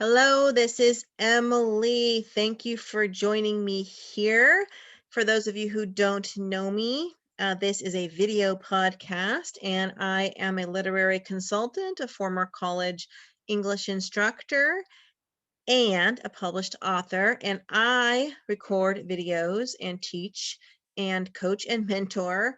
Hello, this is Emily. Thank you for joining me here. For those of you who don't know me, this is a video podcast, and I am a literary consultant, a former college English instructor, and a published author. And I record videos and teach and coach and mentor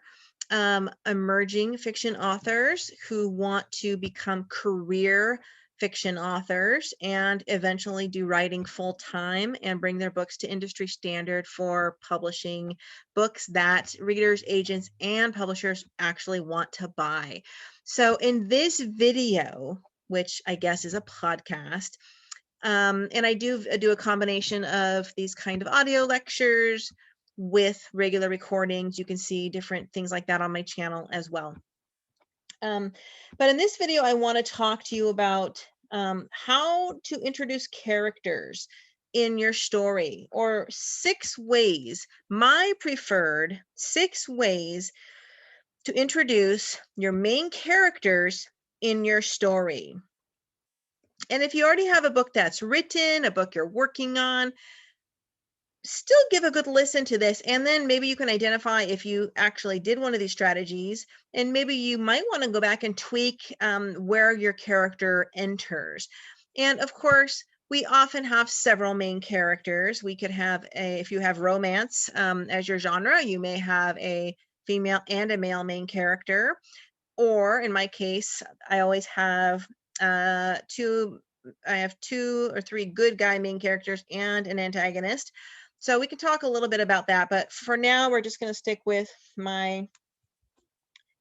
emerging fiction authors who want to become career fiction authors and eventually do writing full time and bring their books to industry standard for publishing books that readers, agents, and publishers actually want to buy. So in this video, which I guess is a podcast, and I do a combination of these kind of audio lectures with regular recordings. You can see different things like that on my channel as well. But in this video, I want to talk to you about how to introduce characters in your story, or 6 ways, my preferred 6 ways to introduce your main characters in your story. And if you already have a book that's written, a book you're working on, still give a good listen to this, and then maybe you can identify if you actually did one of these strategies, and maybe you might want to go back and tweak where your character enters. And of course, we often have several main characters. We could have if you have romance as your genre, you may have a female and a male main character. Or in my case, I always have two or three good guy main characters and an antagonist. So we can talk a little bit about that, but for now, we're just going to stick with my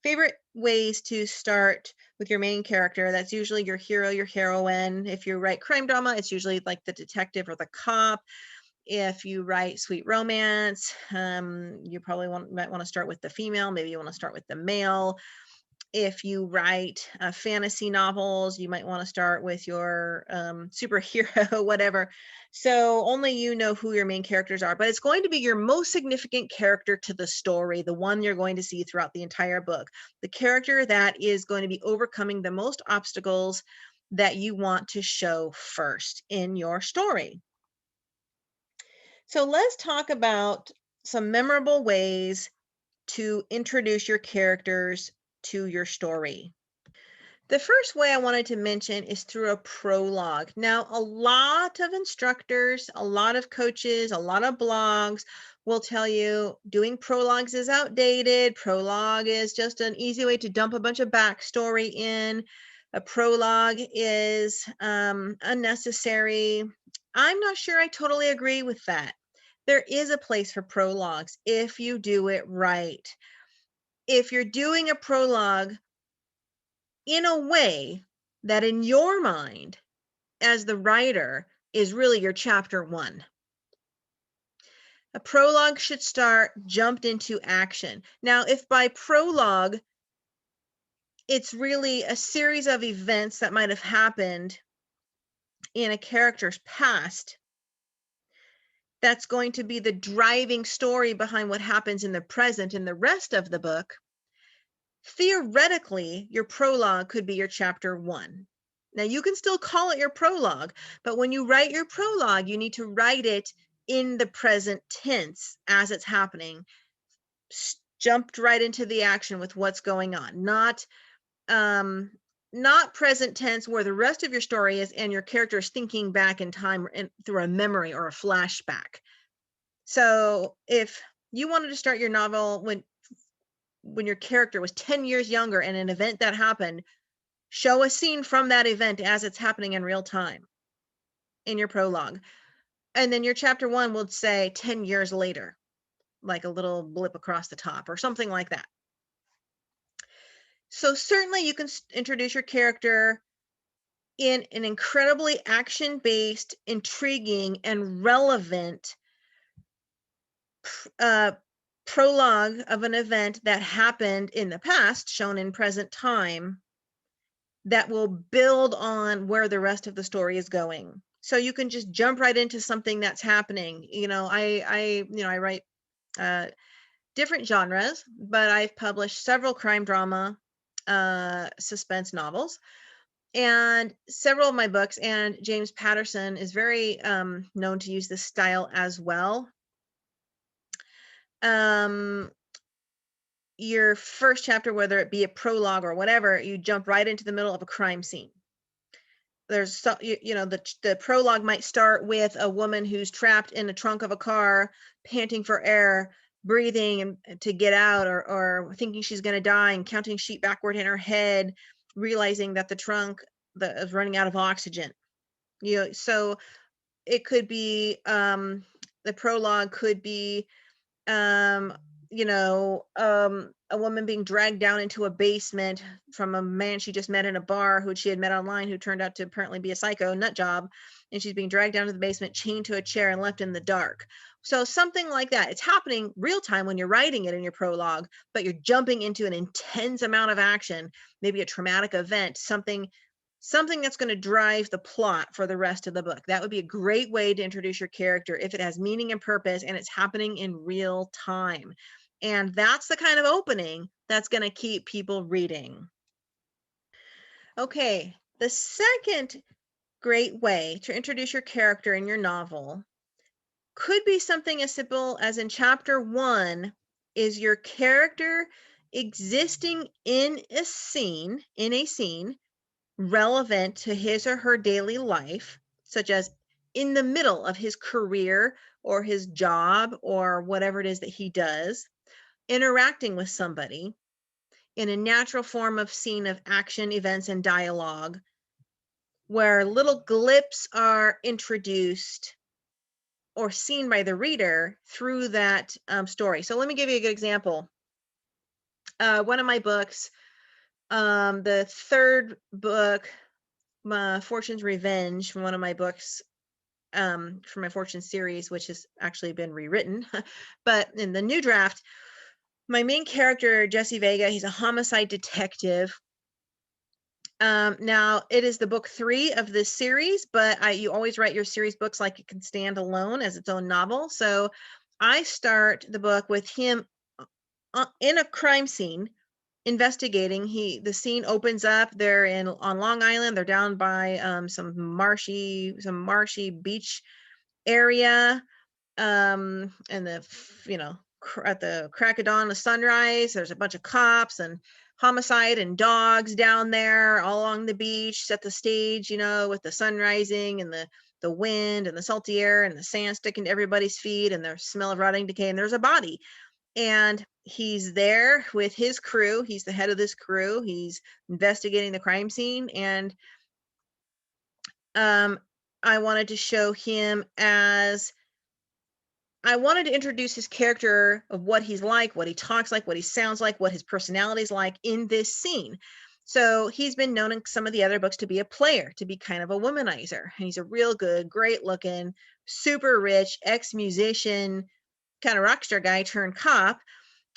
favorite ways to start with your main character. That's usually your hero, your heroine. If you write crime drama, it's usually like the detective or the cop. If you write sweet romance, you probably might want to start with the female. Maybe you want to start with the male. If you write fantasy novels, you might want to start with your superhero, whatever. So only you know who your main characters are, but it's going to be your most significant character to the story, the one you're going to see throughout the entire book, the character that is going to be overcoming the most obstacles that you want to show first in your story. So let's talk about some memorable ways to introduce your characters to your story. The first way I wanted to mention is through a prologue. Now, a lot of instructors, a lot of coaches, a lot of blogs will tell you doing prologues is outdated. Prologue is just an easy way to dump a bunch of backstory in. A prologue is unnecessary. I'm not sure I totally agree with that. There is a place for prologues if you do it right. If you're doing a prologue in a way that in your mind as the writer is really your chapter 1. A prologue should start jumped into action. Now, if by prologue it's really a series of events that might have happened in a character's past, that's going to be the driving story behind what happens in the present in the rest of the book. Theoretically, your prologue could be your chapter 1. Now, you can still call it your prologue, but when you write your prologue, you need to write it in the present tense as it's happening. Jumped right into the action with what's going on, not present tense where the rest of your story is and your character is thinking back in time through a memory or a flashback. So if you wanted to start your novel when your character was 10 years younger and an event that happened, show a scene from that event as it's happening in real time in your prologue. And then your chapter 1 will say 10 years later, like a little blip across the top or something like that. So certainly you can introduce your character in an incredibly action-based, intriguing, and relevant prologue of an event that happened in the past, shown in present time, that will build on where the rest of the story is going. So you can just jump right into something that's happening. I write different genres, but I've published several crime drama, suspense novels. And several of my books, and James Patterson is very known to use this style as well. Um, your first chapter, whether it be a prologue or whatever, you jump right into the middle of a crime scene. There's so, the prologue might start with a woman who's trapped in the trunk of a car, panting for air, breathing and to get out, or thinking she's going to die and counting sheep backward in her head, realizing that the trunk is running out of oxygen. So it could be the prologue could be um a woman being dragged down into a basement from a man she just met in a bar who she had met online, who turned out to apparently be a psycho nut job, and she's being dragged down to the basement, chained to a chair and left in the dark. So something like that. It's happening real time when you're writing it in your prologue, but you're jumping into an intense amount of action, maybe a traumatic event, something that's going to drive the plot for the rest of the book. That would be a great way to introduce your character if it has meaning and purpose and it's happening in real time. And that's the kind of opening that's going to keep people reading. Okay, the second great way to introduce your character in your novel could be something as simple as in chapter 1 is your character existing in a scene relevant to his or her daily life, such as in the middle of his career or his job or whatever it is that he does, interacting with somebody in a natural form of scene of action, events, and dialogue, where little glips are introduced or seen by the reader through that story. So let me give you a good example. One of my books, the third book, Fortune's Revenge, from one of my books, for my Fortune series, which has actually been rewritten. But in the new draft, my main character, Jesse Vega, he's a homicide detective. Now it is the book 3 of this series, but you always write your series books like it can stand alone as its own novel. So I start the book with him in a crime scene investigating. The scene opens up, they're on Long Island, they're down by some marshy beach area, and at the crack of dawn, the sunrise, there's a bunch of cops and homicide and dogs down there all along the beach, set the stage, with the sun rising and the wind and the salty air and the sand sticking to everybody's feet and the smell of rotting decay, and there's a body. And he's there with his crew. He's the head of this crew. He's investigating the crime scene. And I wanted to show him as I wanted to introduce his character of what he's like, what he talks like, what he sounds like, what his personality is like in this scene. So he's been known in some of the other books to be a player, to be kind of a womanizer. And he's a real good, great looking, super rich ex-musician, kind of rock star guy turned cop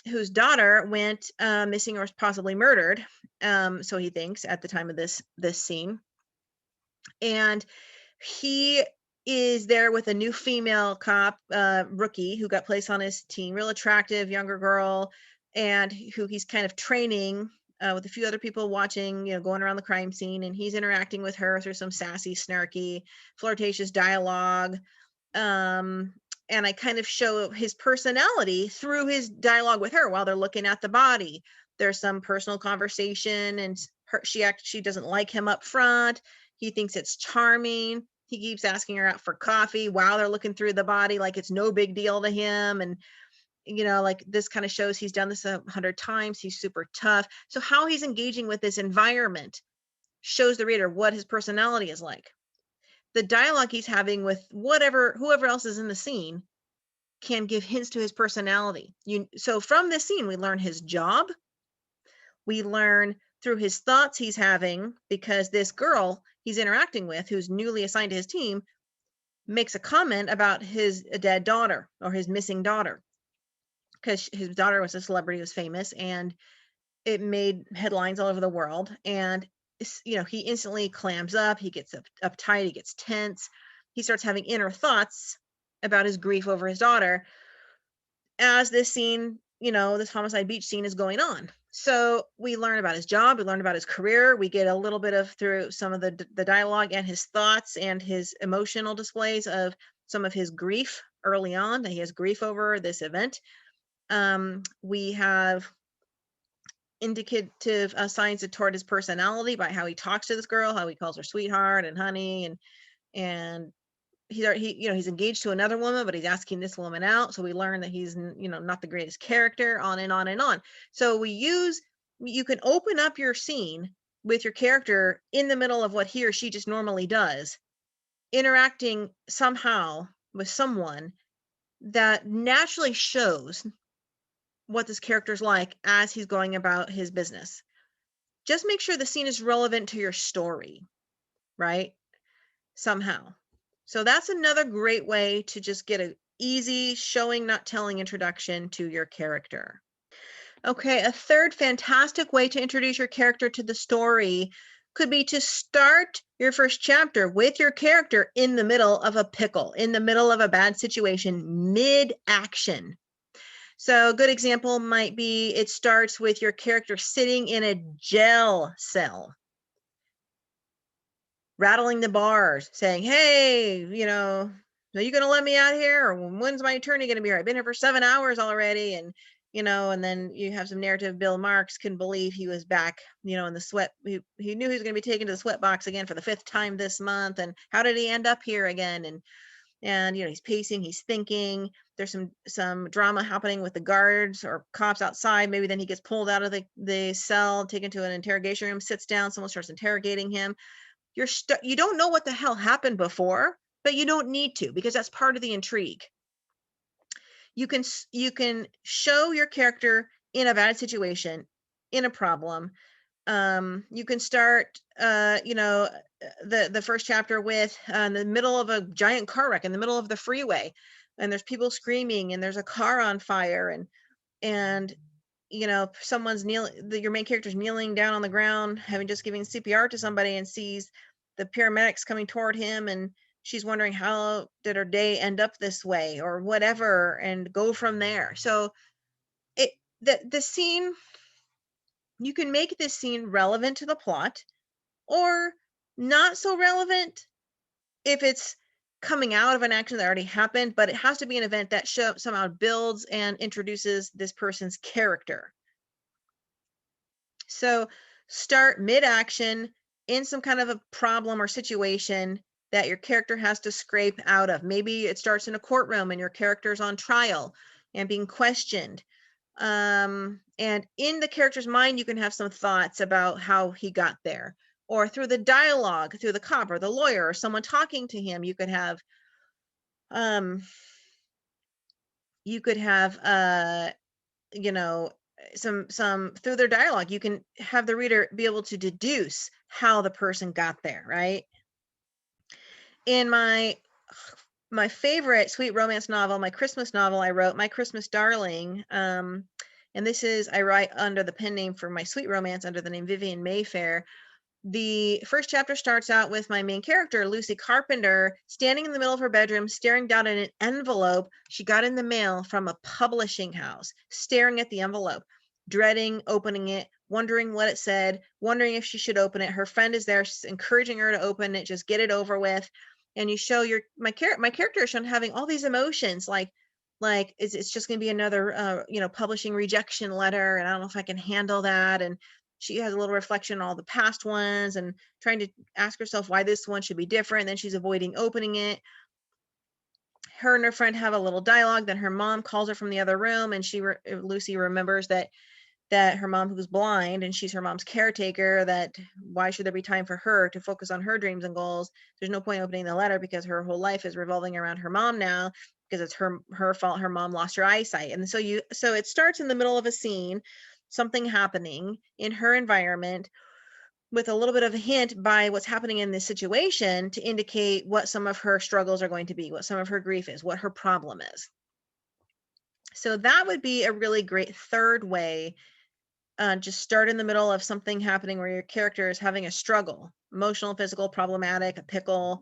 whose daughter went missing or was possibly murdered. So he thinks at the time of this scene. And he is there with a new female cop, rookie, who got placed on his team, real attractive younger girl, and who he's kind of training with a few other people watching, going around the crime scene, and he's interacting with her through some sassy, snarky, flirtatious dialogue. And I kind of show his personality through his dialogue with her while they're looking at the body. There's some personal conversation, and she doesn't like him up front. He thinks it's charming. He keeps asking her out for coffee while they're looking through the body, like it's no big deal to him. And, like this kind of shows he's done this 100 times. He's super tough. So how he's engaging with this environment shows the reader what his personality is like. The dialogue he's having with whoever else is in the scene can give hints to his personality. So from this scene, we learn his job. We learn through his thoughts he's having, because this girl he's interacting with, who's newly assigned to his team, makes a comment about his dead daughter or his missing daughter, because his daughter was a celebrity, was famous, and it made headlines all over the world. And he instantly clams up. He gets uptight. He gets tense. He starts having inner thoughts about his grief over his daughter as this scene, this homicide beach scene is going on. So we learn about his job, we learn about his career, we get a little bit of through some of the dialogue and his thoughts and his emotional displays of some of his grief early on, that he has grief over this event. We have indicative signs toward his personality by how he talks to this girl, how he calls her sweetheart and honey, and he's engaged to another woman, but he's asking this woman out. So we learn that he's not the greatest character, on and on and on. So you can open up your scene with your character in the middle of what he or she just normally does, interacting somehow with someone that naturally shows what this character's like as he's going about his business. Just make sure the scene is relevant to your story, right? Somehow. So that's another great way to just get an easy showing, not telling introduction to your character. Okay, a third fantastic way to introduce your character to the story could be to start your first chapter with your character in the middle of a pickle, in the middle of a bad situation, mid-action. So a good example might be it starts with your character sitting in a jail cell, rattling the bars, saying, "Hey, are you going to let me out here? Or when's my attorney going to be here? I've been here for 7 hours already." And then you have some narrative. Bill Marks couldn't believe he was back, in the sweat. He knew he was going to be taken to the sweat box again for the 5th time this month. And how did he end up here again? And he's pacing, he's thinking. There's some drama happening with the guards or cops outside. Maybe then he gets pulled out of the cell, taken to an interrogation room, sits down, someone starts interrogating him. You don't know what the hell happened before, but you don't need to, because that's part of the intrigue. You can show your character in a bad situation, in a problem. You can start the first chapter with in the middle of a giant car wreck, in the middle of the freeway, and there's people screaming and there's a car on fire, and someone's your main character's kneeling down on the ground, having just given CPR to somebody, and sees the paramedics coming toward him, and she's wondering, how did her day end up this way, or whatever, and go from there. So the scene, you can make this scene relevant to the plot, or not so relevant if it's coming out of an action that already happened, but it has to be an event that somehow builds and introduces this person's character. So start mid-action in some kind of a problem or situation that your character has to scrape out of. Maybe it starts in a courtroom and your character's on trial and being questioned. And in the character's mind, you can have some thoughts about how he got there. Or through the dialogue, through the cop or the lawyer or someone talking to him, you could have some through their dialogue, you can have the reader be able to deduce how the person got there, right? In my favorite sweet romance novel, my Christmas novel I wrote, My Christmas Darling, and I write under the pen name for my sweet romance under the name Vivian Mayfair. The first chapter starts out with my main character, Lucy Carpenter, standing in the middle of her bedroom, staring down at an envelope she got in the mail from a publishing house, staring at the envelope, dreading opening it, wondering what it said, wondering if she should open it. Her friend is there, she's encouraging her to open it, just get it over with. And you show my character is shown having all these emotions, like it's just going to be another publishing rejection letter, and I don't know if I can handle that. And she has a little reflection on all the past ones and trying to ask herself why this one should be different. Then she's avoiding opening it. Her and her friend have a little dialogue. Then her mom calls her from the other room, and Lucy remembers that her mom, who's blind, and she's her mom's caretaker, that why should there be time for her to focus on her dreams and goals? There's no point opening the letter because her whole life is revolving around her mom now, because it's her fault her mom lost her eyesight. And so it starts in the middle of a scene, something happening in her environment, with a little bit of a hint by what's happening in this situation to indicate what some of her struggles are going to be, what some of her grief is, what her problem is. So that would be a really great third way. Just start in the middle of something happening where your character is having a struggle, emotional, physical, problematic, a pickle,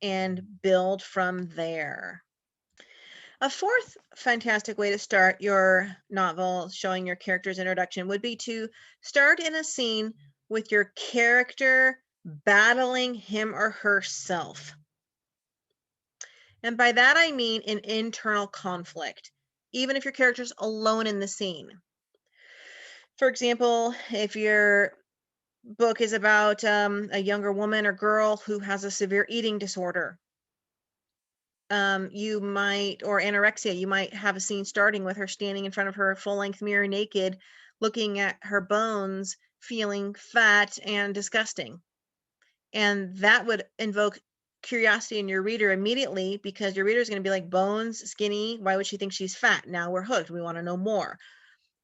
and build from there. A fourth fantastic way to start your novel showing your character's introduction would be to start in a scene with your character battling him or herself. And by that, I mean an internal conflict, even if your character's alone in the scene. For example, if your book is about a younger woman or girl who has a severe eating disorder, you might, or anorexia, you might have a scene starting with her standing in front of her full-length mirror naked, looking at her bones, feeling fat and disgusting. And that would invoke curiosity in your reader immediately, because your reader is going to be like, bones, skinny, why would she think she's fat? Now we're hooked. We want to know more.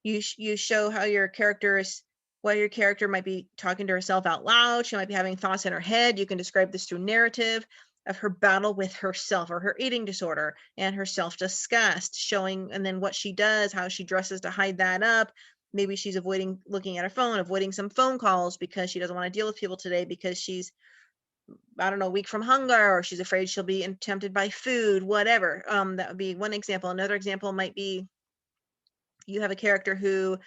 You show how your character is, what your character might be talking to herself out loud. She might be having thoughts in her head. You can describe this through narrative of her battle with herself or her eating disorder and her self-disgust, showing, and then what she does, how she dresses to hide that up. Maybe she's avoiding looking at her phone, avoiding some phone calls because she doesn't want to deal with people today because she's, I don't know, weak from hunger, or she's afraid she'll be tempted by food, whatever. That would be one example. Another example might be you have a character who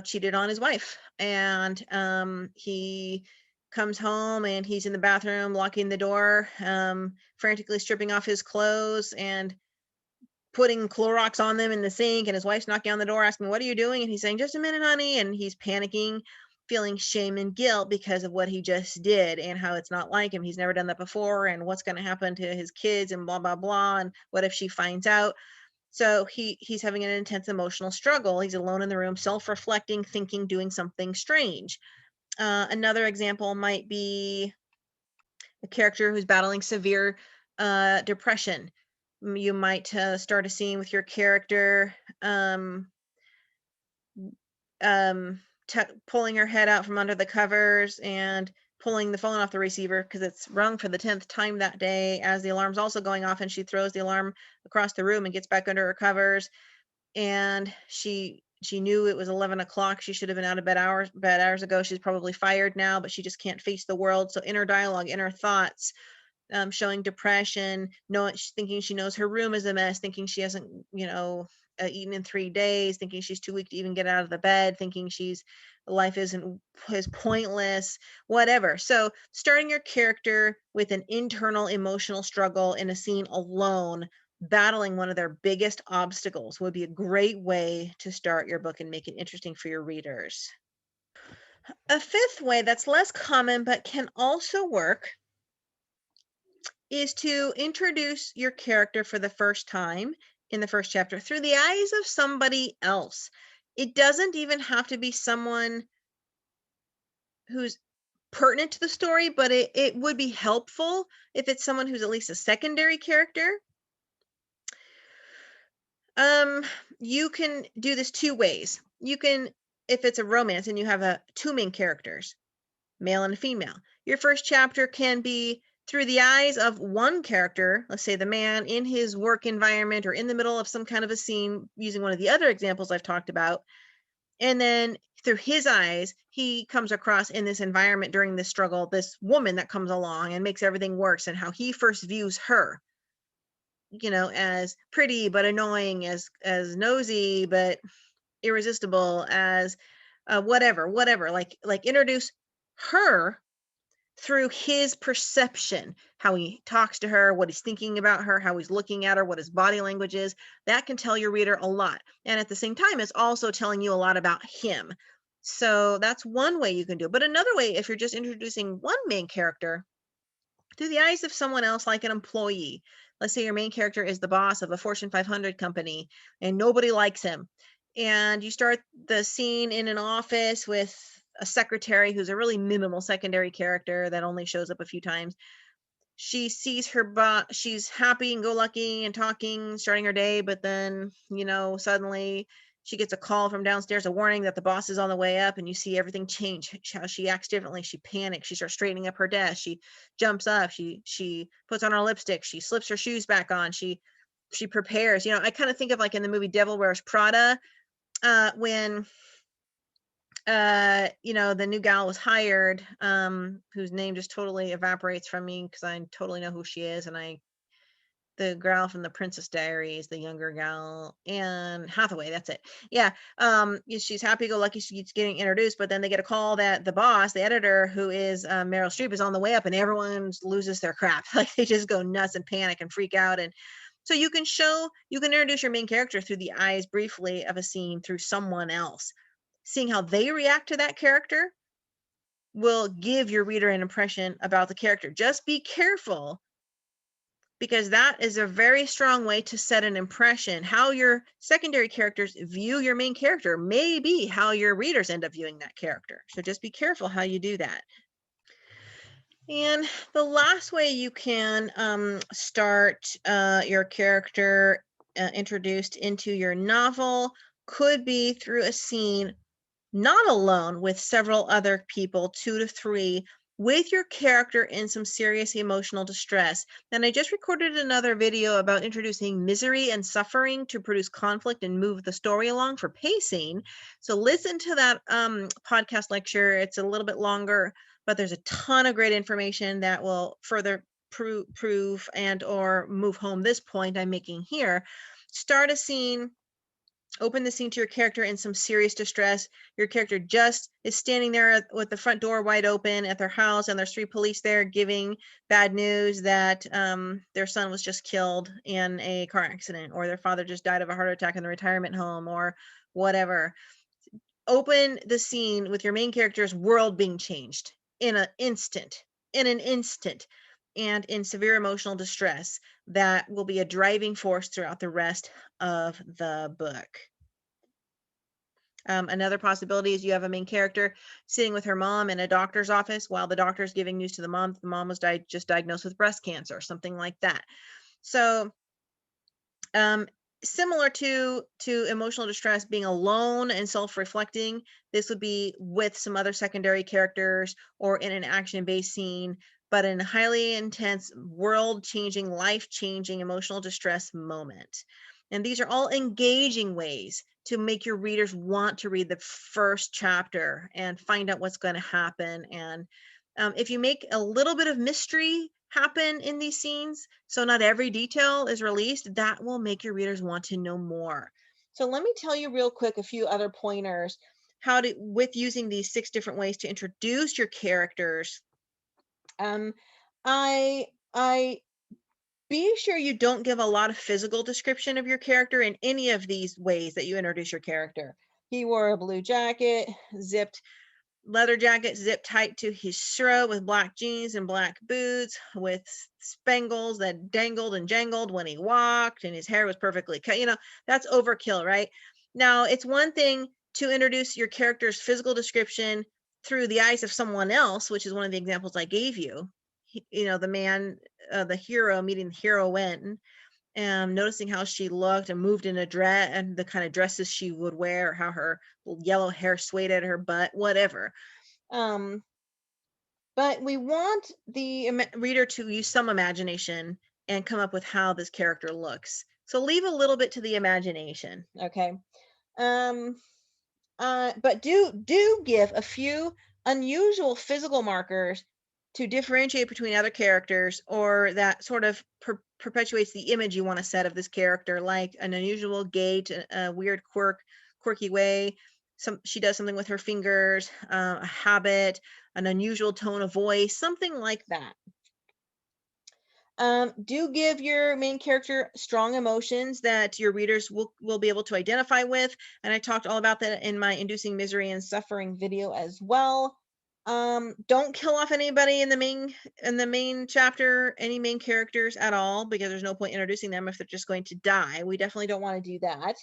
cheated on his wife, and he comes home and he's in the bathroom locking the door, frantically stripping off his clothes and putting Clorox on them in the sink, and his wife's knocking on the door asking, what are you doing? And he's saying, just a minute, honey. And he's panicking, feeling shame and guilt because of what he just did and how it's not like him. He's never done that before, and what's going to happen to his kids, and blah blah blah, and what if she finds out? So he's having an intense emotional struggle. He's alone in the room, self-reflecting, thinking, doing something strange. Another example might be a character who's battling severe depression. You might start a scene with your character um, pulling her head out from under the covers and pulling the phone off the receiver because it's rung for the 10th time that day, as the alarm's also going off, and she throws the alarm across the room and gets back under her covers. And she knew it was 11 o'clock. She should have been out of bed hours ago. She's probably fired now, but she just can't face the world. So inner dialogue, inner thoughts, showing depression, knowing, thinking she knows her room is a mess, thinking she hasn't, eaten in 3 days, thinking she's too weak to even get out of the bed, thinking she's life is pointless, whatever. So starting your character with an internal emotional struggle in a scene alone, battling one of their biggest obstacles, would be a great way to start your book and make it interesting for your readers. A fifth way that's less common but can also work is to introduce your character for the first time in the first chapter through the eyes of somebody else. It doesn't even have to be someone who's pertinent to the story, but it would be helpful if it's someone who's at least a secondary character. You can do this two ways. You can, if it's a romance and you have two main characters, male and female, your first chapter can be through the eyes of one character, let's say the man in his work environment or in the middle of some kind of a scene, using one of the other examples I've talked about. And then through his eyes, he comes across in this environment during this struggle, this woman that comes along and makes everything worse, and how he first views her, as pretty but annoying, as nosy but irresistible, as whatever, like introduce her through his perception, how he talks to her, what he's thinking about her, how he's looking at her, what his body language is. That can tell your reader a lot. And at the same time, it's also telling you a lot about him. So that's one way you can do it. But another way, if you're just introducing one main character through the eyes of someone else, like an employee. Let's say your main character is the boss of a Fortune 500 company and nobody likes him. And you start the scene in an office with a secretary who's a really minimal secondary character that only shows up a few times. She sees her boss, she's happy and go lucky and talking, starting her day, but then, suddenly she gets a call from downstairs, a warning that the boss is on the way up, and you see everything change, how she acts differently. She panics, she starts straightening up her desk, she jumps up, she puts on her lipstick, she slips her shoes back on, she prepares. I kind of think of, like, in the movie Devil Wears Prada, when the new gal was hired, whose name just totally evaporates from me because I totally know who she is, and I the gal from the Princess Diaries, the younger gal, Anne Hathaway. That's it. Yeah. She's happy-go-lucky. She's getting introduced, but then they get a call that the boss, the editor, who is Meryl Streep, is on the way up, and everyone loses their crap. Like they just go nuts and panic and freak out. And so you can introduce your main character through the eyes briefly of a scene through someone else. Seeing how they react to that character will give your reader an impression about the character. Just be careful, because that is a very strong way to set an impression. How your secondary characters view your main character may be how your readers end up viewing that character. So just be careful how you do that. And the last way you can start your character introduced into your novel could be through a scene not alone, with several other people, 2 to 3, with your character in some serious emotional distress. And I just recorded another video about introducing misery and suffering to produce conflict and move the story along for pacing. So listen to that podcast lecture. It's a little bit longer, but there's a ton of great information that will further prove and or move home this point I'm making here. Start a scene. Open the scene to your character in some serious distress. Your character just is standing there with the front door wide open at their house, and there's 3 police there giving bad news that their son was just killed in a car accident, or their father just died of a heart attack in the retirement home, or whatever. Open the scene with your main character's world being changed in an instant, and in severe emotional distress. That will be a driving force throughout the rest of the book. Another possibility is you have a main character sitting with her mom in a doctor's office while the doctor is giving news to the mom. The mom was just diagnosed with breast cancer, something like that. So similar to emotional distress being alone and self-reflecting, this would be with some other secondary characters or in an action-based scene, but in a highly intense, world-changing, life-changing emotional distress moment. And these are all engaging ways to make your readers want to read the first chapter and find out what's going to happen. And if you make a little bit of mystery happen in these scenes, so not every detail is released, that will make your readers want to know more. So let me tell you real quick a few other pointers with using these 6 different ways to introduce your characters. I be sure you don't give a lot of physical description of your character in any of these ways that you introduce your character. He wore a blue jacket, leather jacket zipped tight to his throat, with black jeans and black boots with spangles that dangled and jangled when he walked, and his hair was perfectly cut. That's overkill, right? Now, it's one thing to introduce your character's physical description through the eyes of someone else, which is one of the examples I gave you. The man, the hero meeting the heroine, noticing how she looked and moved in a dress and the kind of dresses she would wear, or how her yellow hair swayed at her butt, whatever. But we want the reader to use some imagination and come up with how this character looks. So leave a little bit to the imagination, okay? But do give a few unusual physical markers to differentiate between other characters, or that sort of perpetuates the image you want to set of this character, like an unusual gait, a weird quirky way. She does something with her fingers, a habit, an unusual tone of voice, something like that. Do give your main character strong emotions that your readers will be able to identify with. And I talked all about that in my Inducing Misery and Suffering video as well. Don't kill off anybody in the main chapter, any main characters at all, because there's no point introducing them if they're just going to die. We definitely don't want to do that.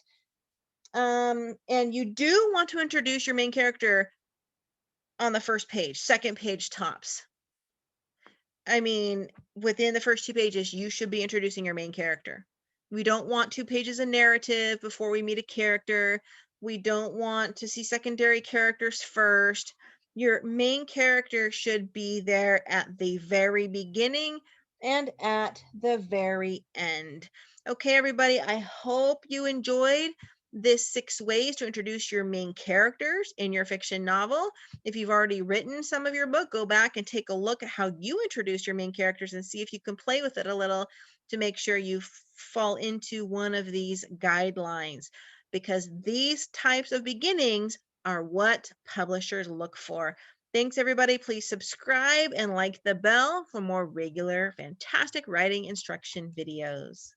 And you do want to introduce your main character on the first page, second page tops. I mean, within the first 2 pages, you should be introducing your main character. We don't want 2 pages of narrative before we meet a character. We don't want to see secondary characters first. Your main character should be there at the very beginning and at the very end. Okay, everybody, I hope you enjoyed this 6 ways to introduce your main characters in your fiction novel. If you've already written some of your book, go back and take a look at how you introduce your main characters and see if you can play with it a little to make sure you fall into one of these guidelines, because these types of beginnings are what publishers look for. Thanks, everybody. Please subscribe and like the bell for more regular, fantastic writing instruction videos.